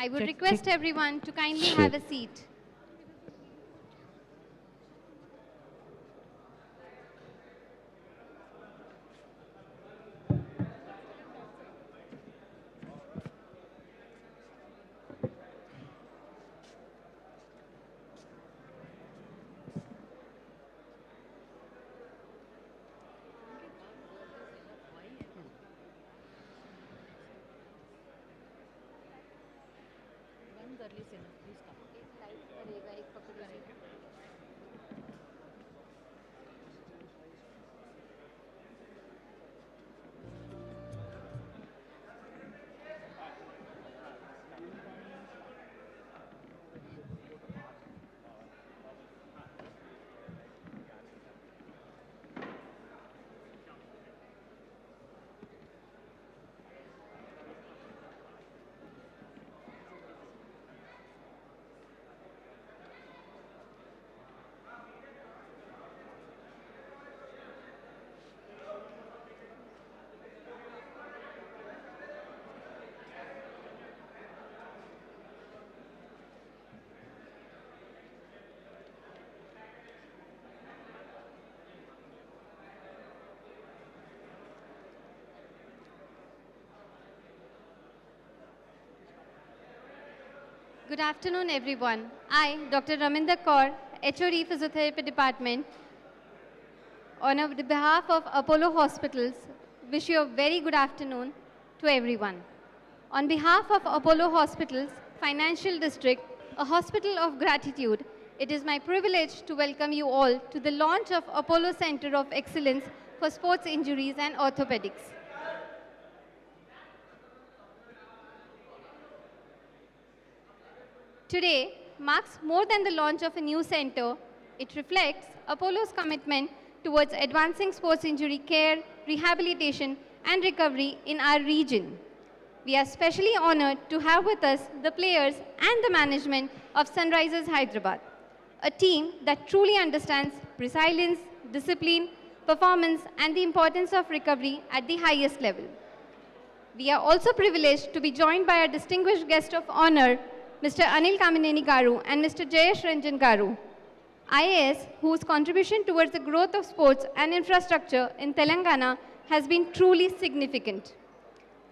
I would request everyone to kindly have a seat. Good afternoon, everyone. I, Dr. Raminder Kaur, HOD Physiotherapy Department, on behalf of Apollo Hospitals, wish you a very good afternoon to everyone. On behalf of Apollo Hospitals, Financial District, a hospital of gratitude, it is my privilege to welcome you all to the launch of Apollo Center of Excellence for Sports Injuries and Orthopaedics. Today marks more than the launch of a new center. It reflects Apollo's commitment towards advancing sports injury care, rehabilitation, and recovery in our region. We are especially honored to have with us the players and the management of Sunrisers Hyderabad, a team that truly understands resilience, discipline, performance, and the importance of recovery at the highest level. We are also privileged to be joined by our distinguished guest of honor, Mr. Anil Kamineni Garu and Mr. Jayesh Ranjan Garu, IAS, whose contribution towards the growth of sports and infrastructure in Telangana has been truly significant.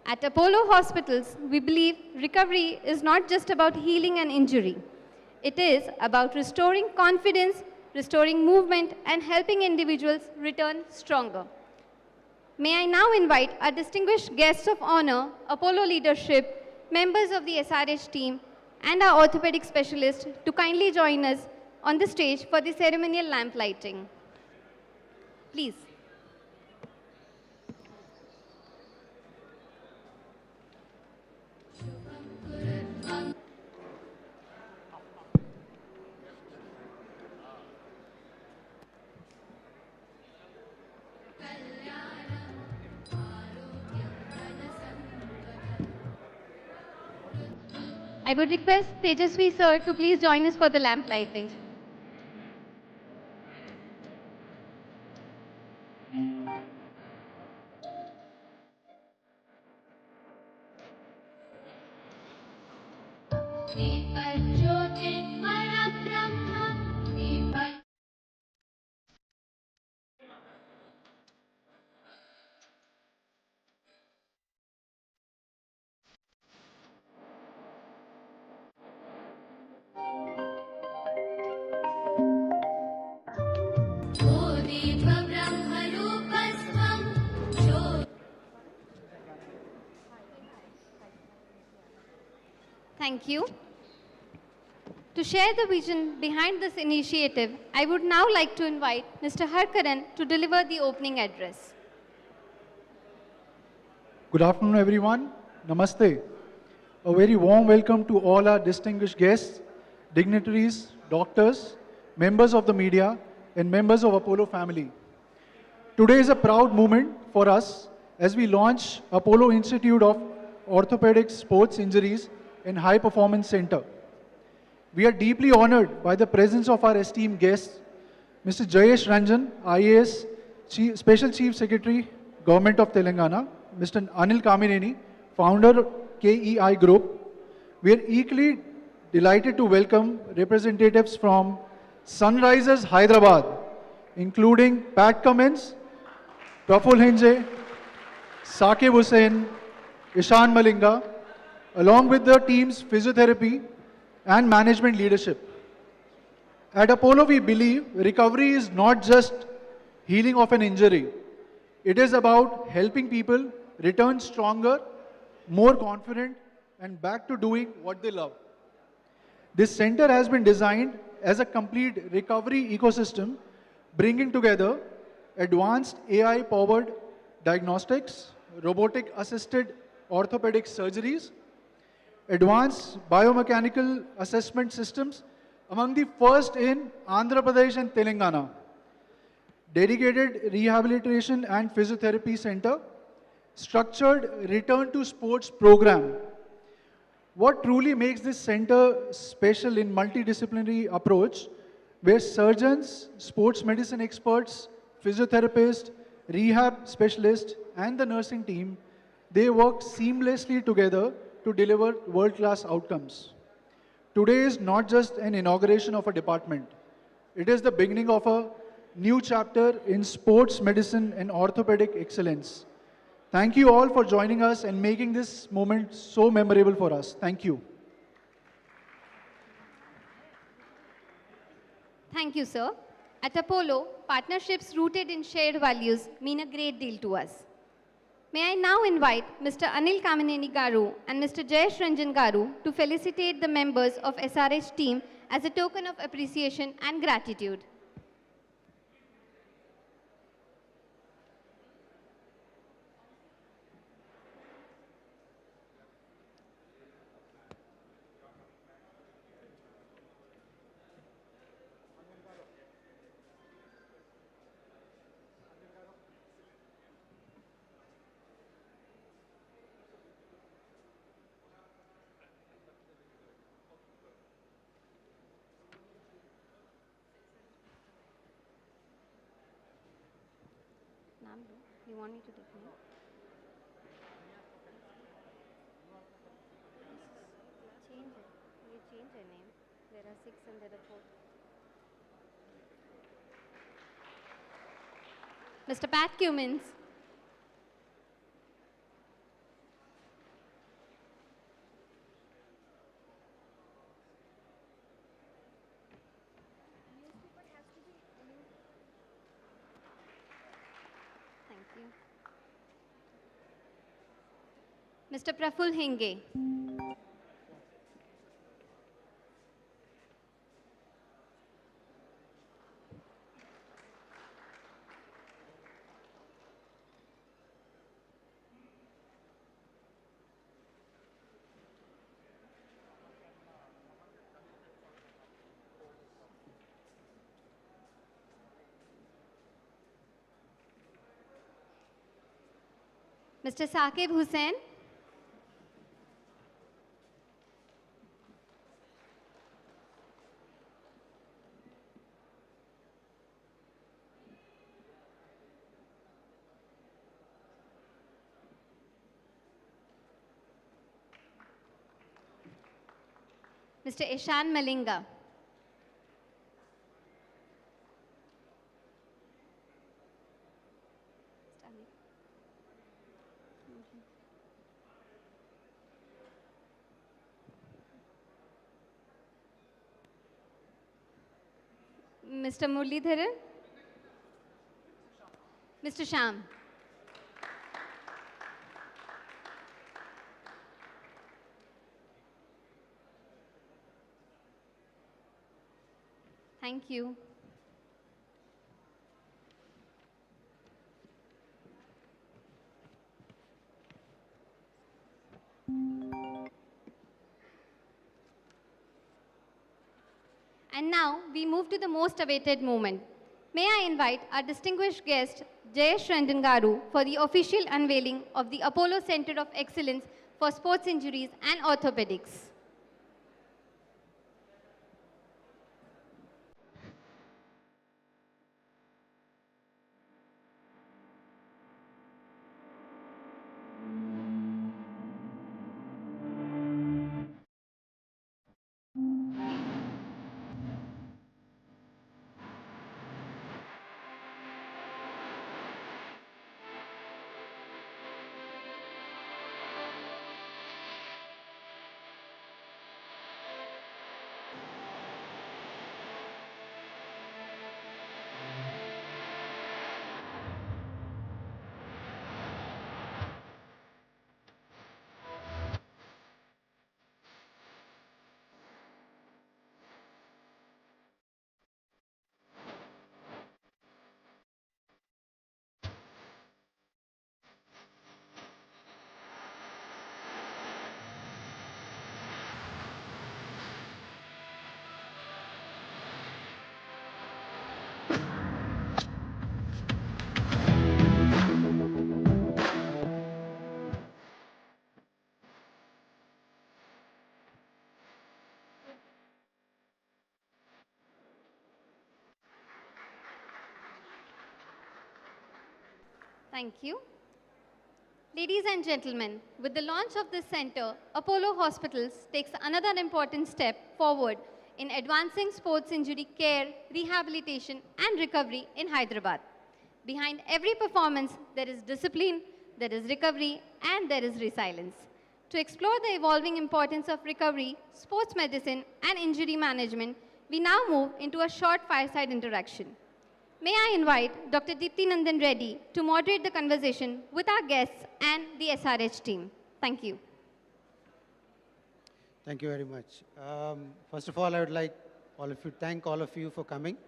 At Apollo Hospitals, we believe recovery is not just about healing an injury. It is about restoring confidence, restoring movement, and helping individuals return stronger. May I now invite our distinguished guests of honor, Apollo leadership, members of the SRH team, and our orthopedic specialist to kindly join us on the stage for the ceremonial lamp lighting. Please. I would request Tejasvi sir to please join us for the lamp lighting. Thank you. To share the vision behind this initiative, I would now like to invite Mr. Harkaran to deliver the opening address. Good afternoon, everyone. Namaste. A very warm welcome to all our distinguished guests, dignitaries, doctors, members of the media, and members of Apollo family. Today is a proud moment for us as we launch Apollo Institute of Orthopaedics Sports Injuries and High Performance Center. We are deeply honored by the presence of our esteemed guests, Mr. Jayesh Ranjan, IAS, Special Chief Secretary, Government of Telangana, Mr. Anil Kamineni, Founder, KEI Group, We are equally delighted to welcome representatives from Sunrisers Hyderabad, including Pat Cummins, Praful Hinje, Saqib Hussain, Ishan Malinga, along with the team's physiotherapy and management leadership. At Apollo, we believe recovery is not just healing of an injury. It is about helping people return stronger, more confident, and back to doing what they love. This center has been designed as a complete recovery ecosystem, bringing together advanced AI-powered diagnostics, robotic-assisted orthopedic surgeries, advanced biomechanical assessment systems, among the first in Andhra Pradesh and Telangana, dedicated rehabilitation and physiotherapy center, structured return to sports program. What truly makes this center special in multidisciplinary approach, where surgeons, sports medicine experts, physiotherapists, rehab specialists, and the nursing team, they work seamlessly together to deliver world-class outcomes. Today is not just an inauguration of a department. It is the beginning of a new chapter in sports medicine and orthopedic excellence. Thank you all for joining us and making this moment so memorable for us. Thank you. Thank you, sir. At Apollo, partnerships rooted in shared values mean a great deal to us. May I now invite Mr. Anil Kamineni Garu and Mr. Jayesh Ranjan Garu to felicitate the members of SRH team as a token of appreciation and gratitude. You want me to take name? Change it. You change your name. There are 6 and there are 4. Mr. Pat Cummins. Thank you. Mr. Praful Hinge. Mr. Saqib Hussain. Mr. Ishan Malinga. Mr. Muralidharan. Mr. Sham. Thank you. And now we move to the most awaited moment. May I invite our distinguished guest, Jayesh Ranjan Garu, for the official unveiling of the Apollo Center of Excellence for Sports Injuries and Orthopedics. Thank you. Ladies and gentlemen, with the launch of this center, Apollo Hospitals takes another important step forward in advancing sports injury care, rehabilitation, and recovery in Hyderabad. Behind every performance, there is discipline, there is recovery, and there is resilience. To explore the evolving importance of recovery, sports medicine, and injury management, we now move into a short fireside interaction. May I invite Dr. Deepti Nandan Reddy to moderate the conversation with our guests and the SRH team. Thank you. Thank you very much. First of all, I would like thank all of you for coming,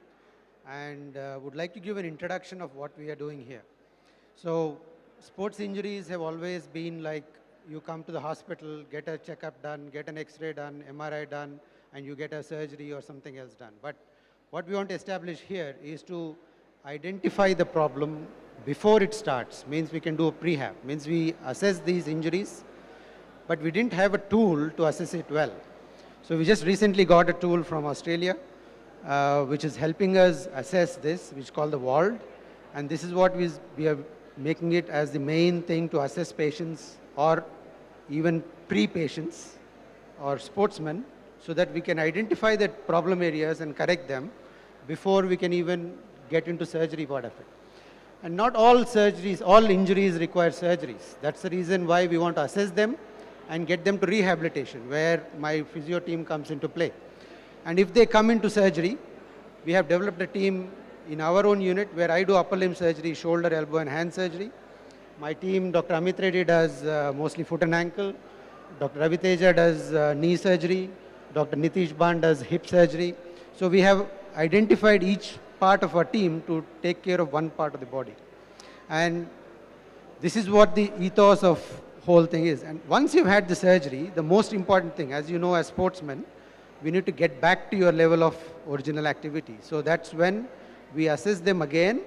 and would like to give an introduction of what we are doing here. So, sports injuries have always been like you come to the hospital, get a checkup done, get an X-ray done, MRI done, and you get a surgery or something else done. But what we want to establish here is to identify the problem before it starts. Means we can do a prehab. Means we assess these injuries, but we didn't have a tool to assess it well. So we just recently got a tool from Australia, which is helping us assess this, which is called the WALD. And this is what we are making it as the main thing to assess patients or even pre-patients or sportsmen, so that we can identify the problem areas and correct them before we can even get into surgery part of it. And not all surgeries, all injuries require surgeries. That's the reason why we want to assess them and get them to rehabilitation, where my physio team comes into play. And if they come into surgery, we have developed a team in our own unit where I do upper limb surgery, shoulder, elbow, and hand surgery. My team, Dr. Amit Reddy, does mostly foot and ankle. Dr. Ravi Teja does knee surgery. Dr. Nitish Ban does hip surgery. So we have identified each part of our team to take care of one part of the body. And this is what the ethos of whole thing is. And once you've had the surgery, the most important thing, as you know, as sportsmen, we need to get back to your level of original activity. So that's when we assess them again.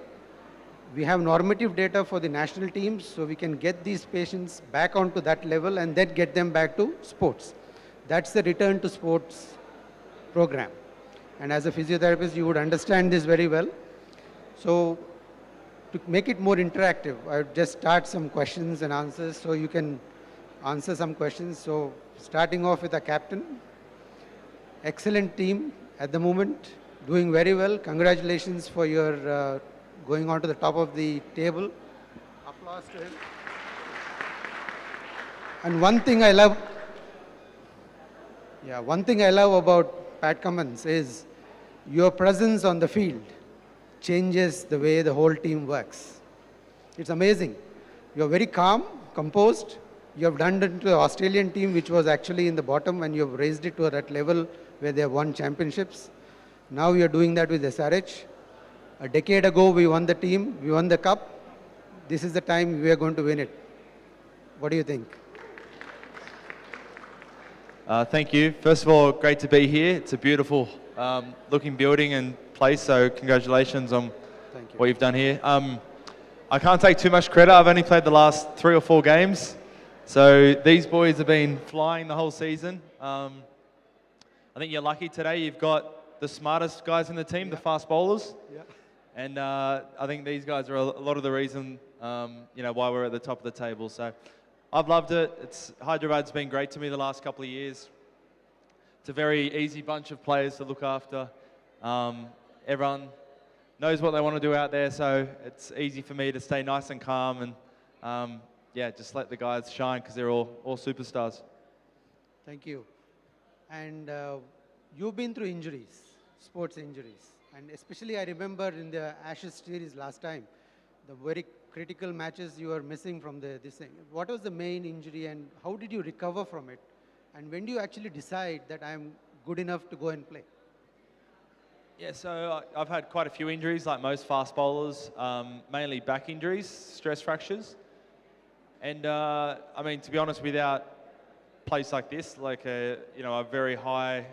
We have normative data for the national teams, so we can get these patients back onto that level and then get them back to sports. That's the return to sports program. And as a physiotherapist, you would understand this very well. So to make it more interactive, I would just start some questions and answers so you can answer some questions. So starting off with a captain. Excellent team at the moment, doing very well. Congratulations for your going on to the top of the table. Applause to him. And one thing I love about Pat Cummins is your presence on the field changes the way the whole team works. It's amazing. You're very calm, composed. You have done it to the Australian team, which was actually in the bottom, and you have raised it to that level where they have won championships. Now you're doing that with SRH. A decade ago, we won the team, we won the cup. This is the time we are going to win it. What do you think? Thank you. First of all, great to be here. It's a beautiful looking building and place, so congratulations on what you've done here. I can't take too much credit. I've only played the last 3 or 4 games. So these boys have been flying the whole season. I think you're lucky today. You've got the smartest guys in the team, the fast bowlers. Yeah. And I think these guys are a lot of the reason why we're at the top of the table. So I've loved it. Hyderabad's been great to me the last couple of years. It's a very easy bunch of players to look after. Everyone knows what they want to do out there, so it's easy for me to stay nice and calm and just let the guys shine because they're all superstars. Thank you. And you've been through injuries, sports injuries. And especially I remember in the Ashes series last time, the very critical matches you were missing from this thing. What was the main injury and how did you recover from it? And when do you actually decide that I'm good enough to go and play? Yeah, so I've had quite a few injuries, like most fast bowlers, mainly back injuries, stress fractures. And to be honest, without a place like this, like a very high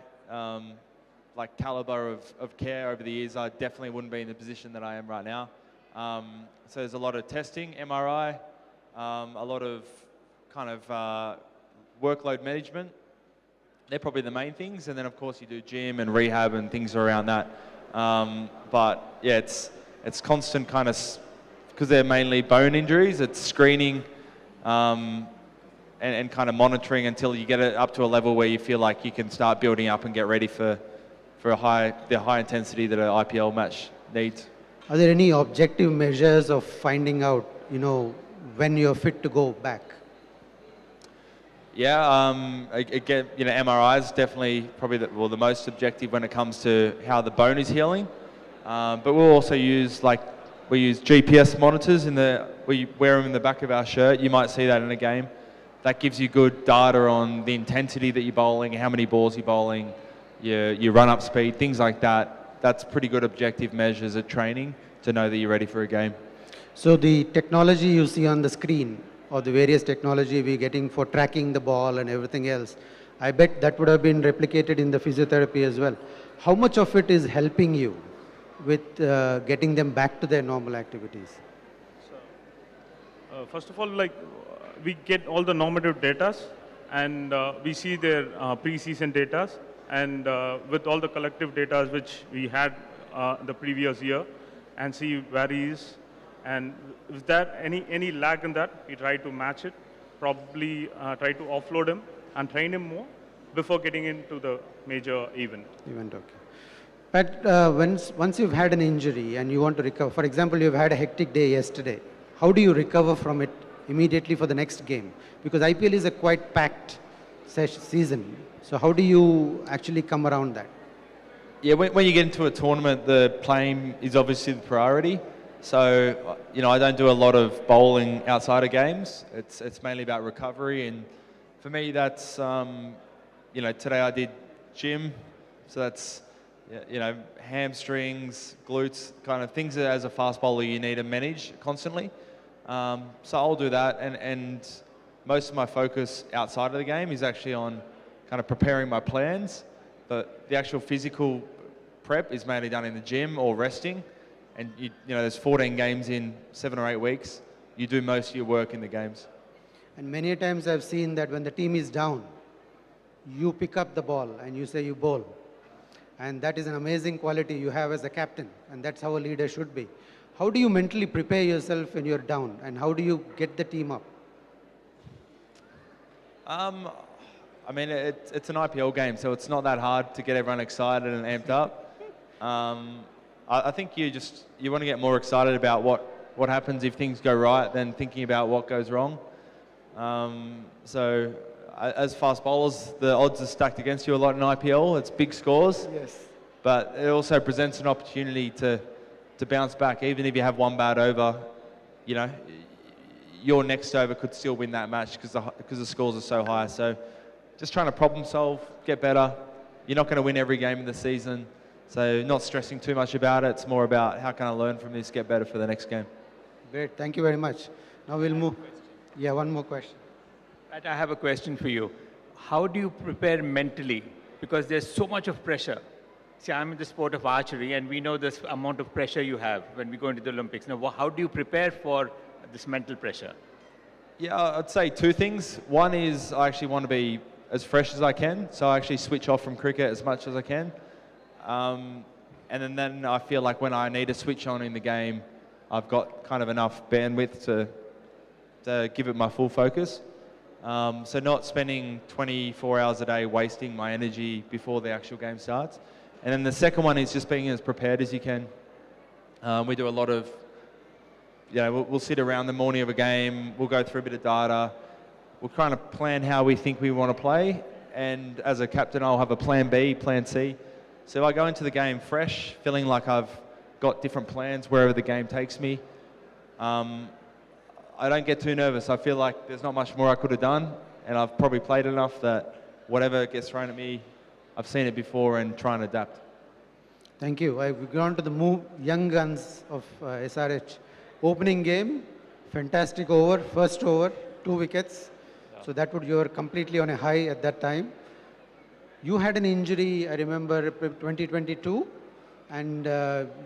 caliber of care over the years, I definitely wouldn't be in the position that I am right now. So there's a lot of testing, MRI, a lot of kind of workload management. They're probably the main things, and then of course you do gym and rehab and things around that. But yeah, it's constant kind of because they're mainly bone injuries, it's screening and kind of monitoring until you get it up to a level where you feel like you can start building up and get ready for the high intensity that an IPL match needs. Are there any objective measures of finding out, when you're fit to go back? Yeah, again, MRI is definitely probably the most objective when it comes to how the bone is healing. But we'll also use we use GPS monitors we wear them in the back of our shirt. You might see that in a game. That gives you good data on the intensity that you're bowling, how many balls you're bowling, your run-up speed, things like that. That's pretty good objective measures at training to know that you're ready for a game. So the technology you see on the screen, or the various technology we're getting for tracking the ball and everything else, I bet that would have been replicated in the physiotherapy as well. How much of it is helping you with getting them back to their normal activities? So, first of all, we get all the normative data, and we see their pre-season data, and with all the collective data which we had the previous year, and see where he is. And if there any lag in that, we try to match it, probably try to offload him and train him more before getting into the major event. Okay. But once you've had an injury and you want to recover, for example, you've had a hectic day yesterday, how do you recover from it immediately for the next game? Because IPL is a quite packed season. So how do you actually come around that? Yeah, when you get into a tournament, the playing is obviously the priority. So, I don't do a lot of bowling outside of games. It's mainly about recovery. And for me, that's, today I did gym. So that's, hamstrings, glutes, kind of things that as a fast bowler you need to manage constantly. So I'll do that. And most of my focus outside of the game is actually on kind of preparing my plans. But the actual physical prep is mainly done in the gym or resting. And there's 14 games in 7 or 8 weeks. You do most of your work in the games. And many times I've seen that when the team is down, you pick up the ball and you say you bowl. And that is an amazing quality you have as a captain. And that's how a leader should be. How do you mentally prepare yourself when you're down? And how do you get the team up? It's an IPL game, so it's not that hard to get everyone excited and amped up. I think you want to get more excited about what happens if things go right than thinking about what goes wrong. So as fast bowlers, the odds are stacked against you a lot in IPL. It's big scores. Yes. But it also presents an opportunity to bounce back. Even if you have one bad over, your next over could still win that match because the scores are so high. So just trying to problem solve, get better. You're not going to win every game in the season. So not stressing too much about it. It's more about how can I learn from this, get better for the next game. Great. Thank you very much. Now we'll move. Yeah, one more question. Pat, I have a question for you. How do you prepare mentally? Because there's so much of pressure. See, I'm in the sport of archery, and we know this amount of pressure you have when we go into the Olympics. Now, how do you prepare for this mental pressure? Yeah, I'd say 2 things. One is I actually want to be as fresh as I can. So I actually switch off from cricket as much as I can. And then I feel like when I need to switch on in the game, I've got kind of enough bandwidth to give it my full focus. So not spending 24 hours a day wasting my energy before the actual game starts. And then the second one is just being as prepared as you can. We do a lot of, we'll sit around the morning of a game, we'll go through a bit of data, we'll kind of plan how we think we want to play. And as a captain, I'll have a plan B, plan C. So if I go into the game fresh, feeling like I've got different plans wherever the game takes me, I don't get too nervous. I feel like there's not much more I could have done, and I've probably played enough that whatever gets thrown at me, I've seen it before and try and adapt. Thank you. I've gone to the young guns of SRH. Opening game, fantastic over, first over, 2 wickets. Yeah. So you were completely on a high at that time. You had an injury, I remember, 2022, and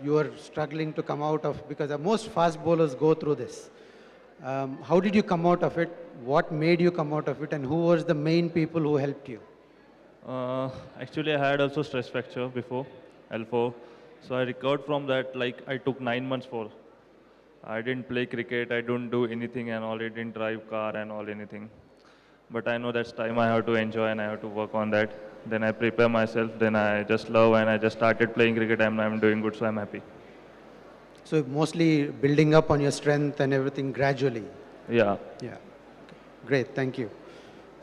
you were struggling to come out of, because most fast bowlers go through this. How did you come out of it? What made you come out of it? And who was the main people who helped you? Actually, I had also stress fracture before, L4. So I recovered from that, I took 9 months for. I didn't play cricket, I don't do anything and all, I didn't drive car and all anything. But I know that's time I have to enjoy and I have to work on that. Then I prepare myself, then I just love and I just started playing cricket and I'm doing good, so I'm happy. So mostly building up on your strength and everything gradually. Yeah. Yeah. Great, thank you.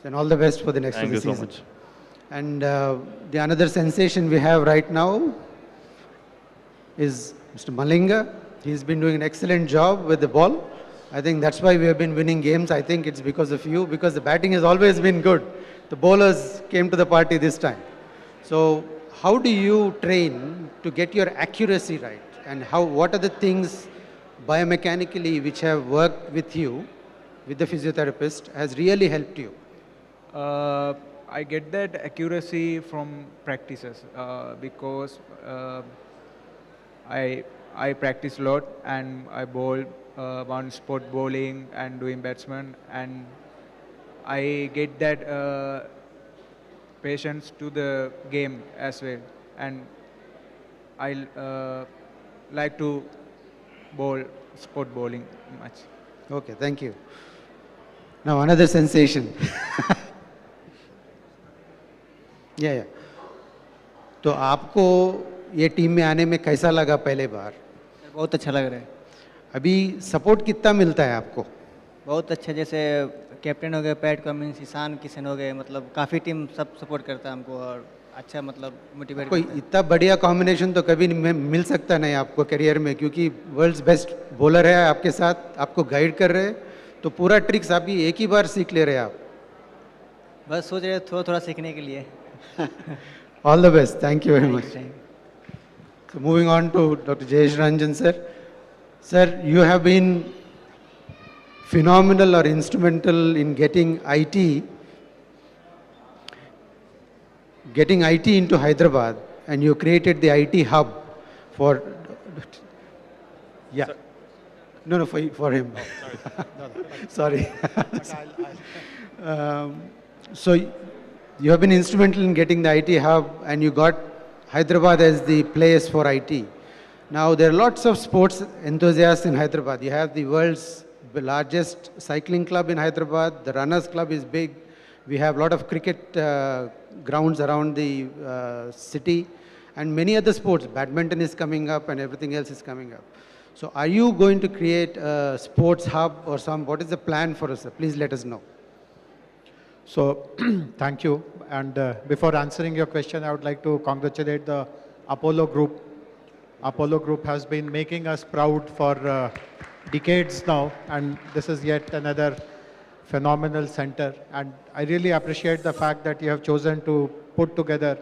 And all the best for the next Thank of the you so season. much. And the another sensation we have right now is Mr. Malinga. He's been doing an excellent job with the ball. I think that's why we have been winning games. I think it's because of you, because the batting has always been good. The bowlers came to the party this time. So how do you train to get your accuracy right? And what are the things biomechanically which have worked with you, with the physiotherapist, has really helped you? I get that accuracy from practices because I practice a lot and I bowl one sport bowling and doing batsman, and I get that patience to the game as well, and I like to bowl sport bowling much. Okay, thank you. Now another sensation. yeah. तो आपको ये team में आने में कैसा लगा पहले बार? बहुत अच्छा लग रहा है। अभी सपोर्ट कितना मिलता है आपको? बहुत अच्छा, जैसे कैप्टन हो गए पैट कमिंस, ईशान किशन हो गए, मतलब काफ़ी टीम सब सपोर्ट करता है हमको और अच्छा मतलब मोटिवेट कोई करता है। इतना बढ़िया कॉम्बिनेशन तो कभी मिल सकता नहीं आपको करियर में, क्योंकि वर्ल्ड्स बेस्ट बॉलर है आपके साथ, आपको गाइड कर रहे हैं, तो पूरा ट्रिक्स आप ही एक ही बार सीख ले रहे हैं आप। बस सोच रहे थोड़ा थोड़ा सीखने के लिए। All the best. Thank you very much. So moving on to Dr. Jayesh Ranjan sir. Sir, you have been phenomenal or instrumental in getting IT into Hyderabad, and you created the IT hub for, yeah. Sir. No, for him. Sorry. So you have been instrumental in getting the IT hub, and you got Hyderabad as the place for IT. Now there are lots of sports enthusiasts in Hyderabad. You have the world's largest cycling club in Hyderabad. The runners club is big. We have a lot of cricket grounds around the city, and many other sports. Badminton is coming up and everything else is coming up. So are you going to create a sports hub or what is the plan for us? Please let us know. So, thank you. And before answering your question, I would like to congratulate the Apollo Group. Apollo Group has been making us proud for decades now, and this is yet another phenomenal center. And I really appreciate the fact that you have chosen to put together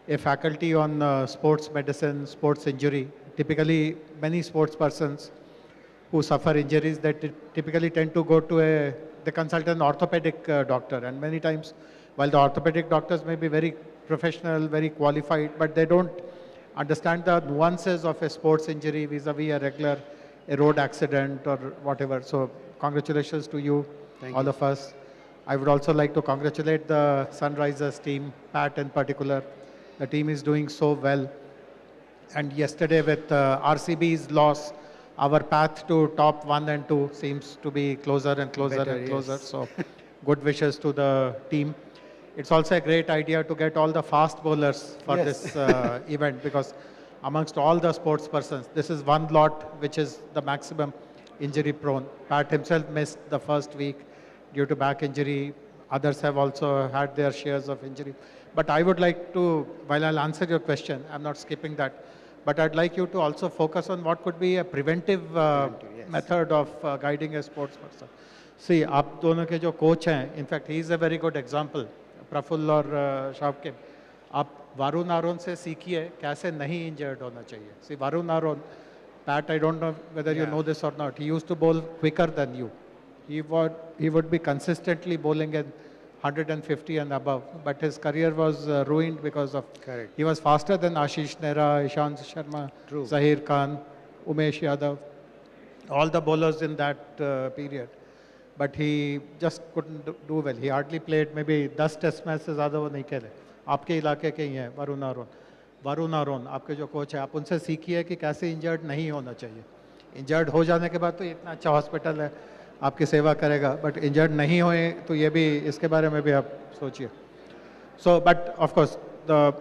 a faculty on sports medicine, sports injury. Typically, many sports persons who suffer injuries, they typically tend to go to they consult an orthopedic doctor, and many times, while the orthopedic doctors may be very professional, very qualified, but they don't understand the nuances of a sports injury vis-a-vis a road accident or whatever. So congratulations to you, all of us. I would also like to congratulate the Sunrisers team, Pat in particular. The team is doing so well. And yesterday with RCB's loss, our path to top 1 and 2 seems to be closer and closer and closer. Yes. So good wishes to the team. It's also a great idea to get all the fast bowlers for this event, because amongst all the sports persons, this is one lot which is the maximum injury prone. Pat himself missed the first week due to back injury. Others have also had their shares of injury. But I would like to, while I'll answer your question, I'm not skipping that, but I'd like you to also focus on what could be a preventive method of guiding a sports person. See, आप दोनों के जो coach हैं, in fact, he is a very good example, Praful और शावके. आप वरुण आरोन से सीखिए कैसे नहीं injured होना चाहिए. See, Varun Aron, Pat, I don't know whether you know this or not, he used to bowl quicker than you. He would be consistently bowling in 150 and above, but his career was ruined because of, he was faster than Ashish Nehra, Ishant Sharma, Zahir Khan, Umesh Yadav, all the bowlers in that period. But he just couldn't do well. He hardly played, maybe 10 test matches से ज़्यादा वो नहीं खेले. आपके इलाके के ही हैं, वरुण आरोन. आपके जो कोच है, आप उनसे सीखिए कि कैसे इंजर्ड नहीं होना चाहिए. इंजर्ड हो जाने के बाद तो इतना अच्छा हॉस्पिटल है, आपकी सेवा करेगा, बट इंजर्ड नहीं होए तो ये भी, इसके बारे में भी आप सोचिए. So, but of course, the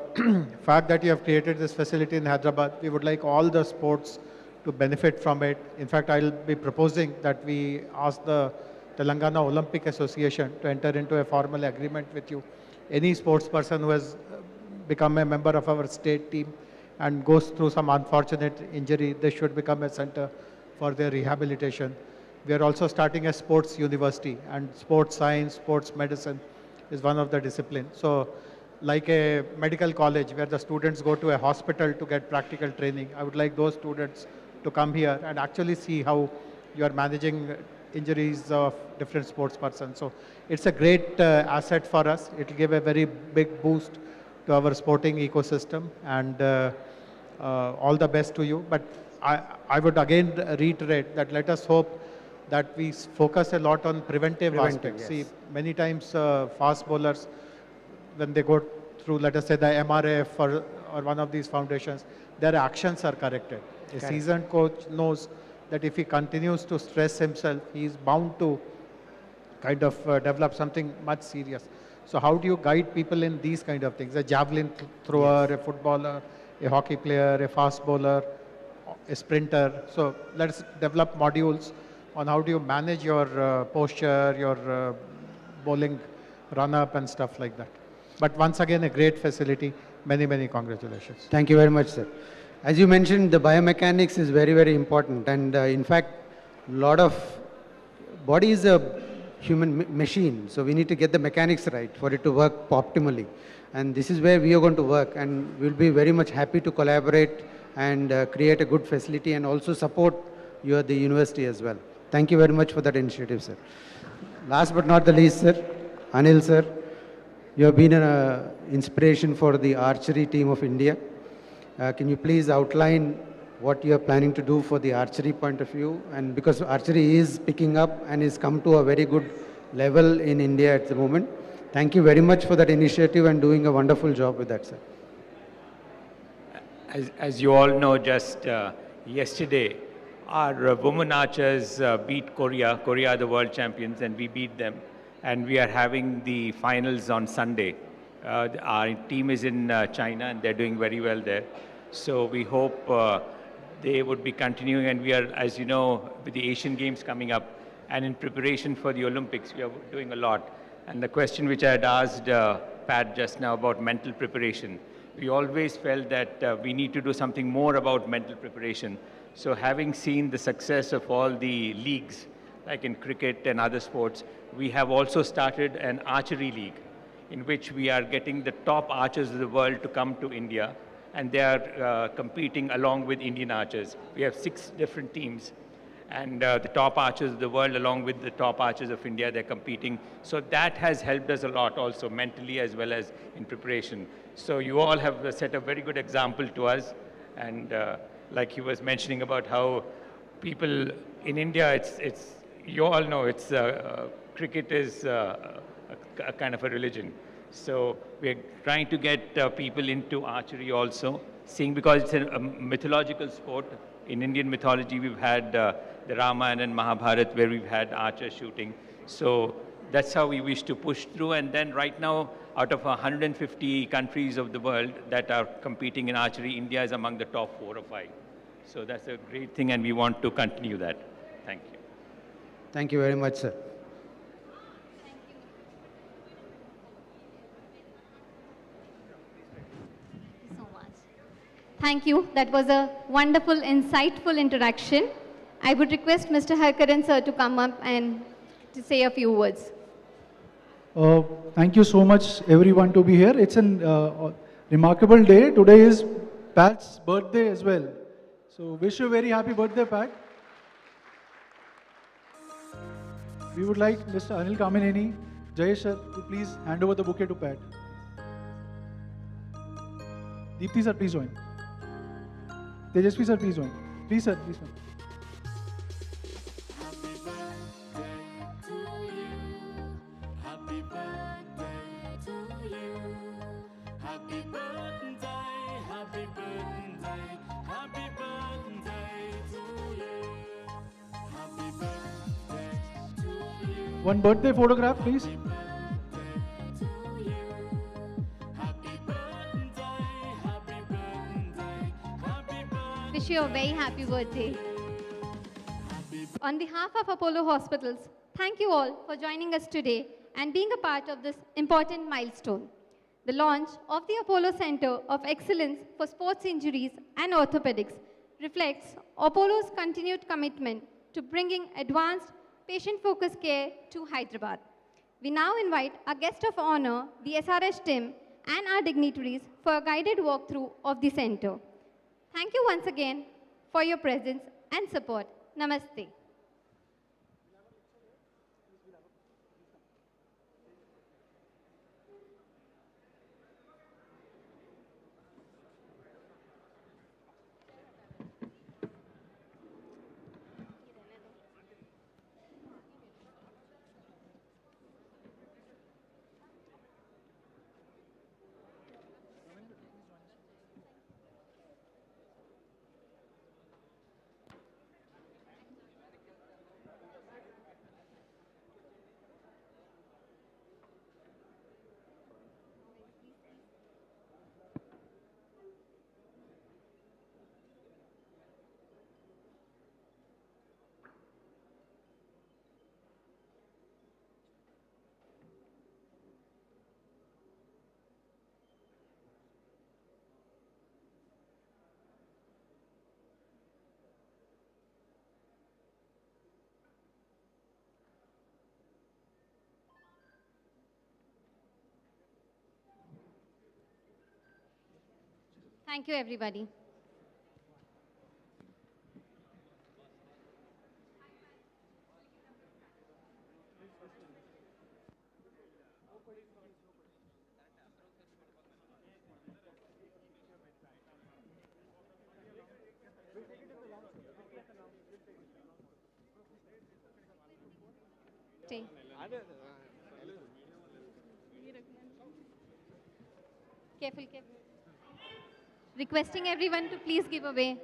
fact that you have created this facility in Hyderabad, we would like all the sports to benefit from it. In fact, I'll be proposing that we ask the Telangana Olympic Association to enter into a formal agreement with you. Any sports person who has become a member of our state team and goes through some unfortunate injury, they should become a center for their rehabilitation. We are also starting a sports university, and sports science, sports medicine is one of the disciplines. So like a medical college where the students go to a hospital to get practical training, I would like those students to come here and actually see how you are managing injuries of different sports persons. So it's a great asset for us. It will give a very big boost to our sporting ecosystem, and all the best to you. But I would again reiterate that let us hope that we focus a lot on preventive aspects. Yes. See, many times fast bowlers, when they go through, let us say, the MRF or one of these foundations, their actions are corrected. A seasoned coach knows that if he continues to stress himself, he is bound to kind of develop something much serious. So how do you guide people in these kind of things? A javelin thrower, a footballer, a hockey player, a fast bowler, a sprinter. So let's develop modules on how do you manage your posture, your bowling run-up and stuff like that. But once again, a great facility. Many, many congratulations. Thank you very much, sir. As you mentioned, the biomechanics is very, very important. And in fact, body is a human machine. So we need to get the mechanics right for it to work optimally. And this is where we are going to work. And we'll be very much happy to collaborate and create a good facility and also support you at the university as well. Thank you very much for that initiative, sir. Last but not the least, sir, Anil, sir, you have been an inspiration for the archery team of India. Can you please outline what you are planning to do for the archery point of view? And because archery is picking up and is come to a very good level in India at the moment. Thank you very much for that initiative and doing a wonderful job with that, sir. As you all know, just yesterday, our women archers beat Korea. Korea are the world champions, and we beat them. And we are having the finals on Sunday. Our team is in China, and they're doing very well there. So we hope they would be continuing. And we are, as you know, with the Asian Games coming up, and in preparation for the Olympics, we are doing a lot. And the question which I had asked Pat just now about mental preparation, we always felt that we need to do something more about mental preparation. So having seen the success of all the leagues, like in cricket and other sports, we have also started an archery league in which we are getting the top archers of the world to come to India, and they are competing along with Indian archers. We have 6 different teams, and the top archers of the world along with the top archers of India, they're competing. So that has helped us a lot also mentally as well as in preparation. So you all have set a very good example to us, and like he was mentioning about how people in India, it's you all know, it's cricket is a kind of a religion. So we're trying to get people into archery also, seeing because it's a mythological sport. In Indian mythology, we've had the Ramayana and Mahabharata where we've had archer shooting. So that's how we wish to push through. And then right now, out of 150 countries of the world that are competing in archery, India is among the top 4 or 5. So that's a great thing, and we want to continue that. Thank you. Thank you very much, sir. Thank you. That was a wonderful, insightful interaction. I would request Mr. Harkaran sir to come up and to say a few words. Thank you so much, everyone, to be here. It's a remarkable day. Today is Pat's birthday as well. So wish you a very happy birthday, Pat. We would like Mr. Anil Kamineni, Jayesh sir, to please hand over the bouquet to Pat. Deepthi sir, please join. Tejasvi sir, please join. Please sir, please join. Happy birthday to you. One birthday photograph, please. Wish you a very happy birthday. On behalf of Apollo Hospitals, thank you all for joining us today and being a part of this important milestone. The launch of the Apollo Center of Excellence for Sports Injuries and Orthopaedics reflects Apollo's continued commitment to bringing advanced, patient-focused care to Hyderabad. We now invite our guest of honor, the SRH team, and our dignitaries for a guided walkthrough of the center. Thank you once again for your presence and support. Namaste. Thank you, everybody. Stay. Careful, careful. Requesting everyone to please give away.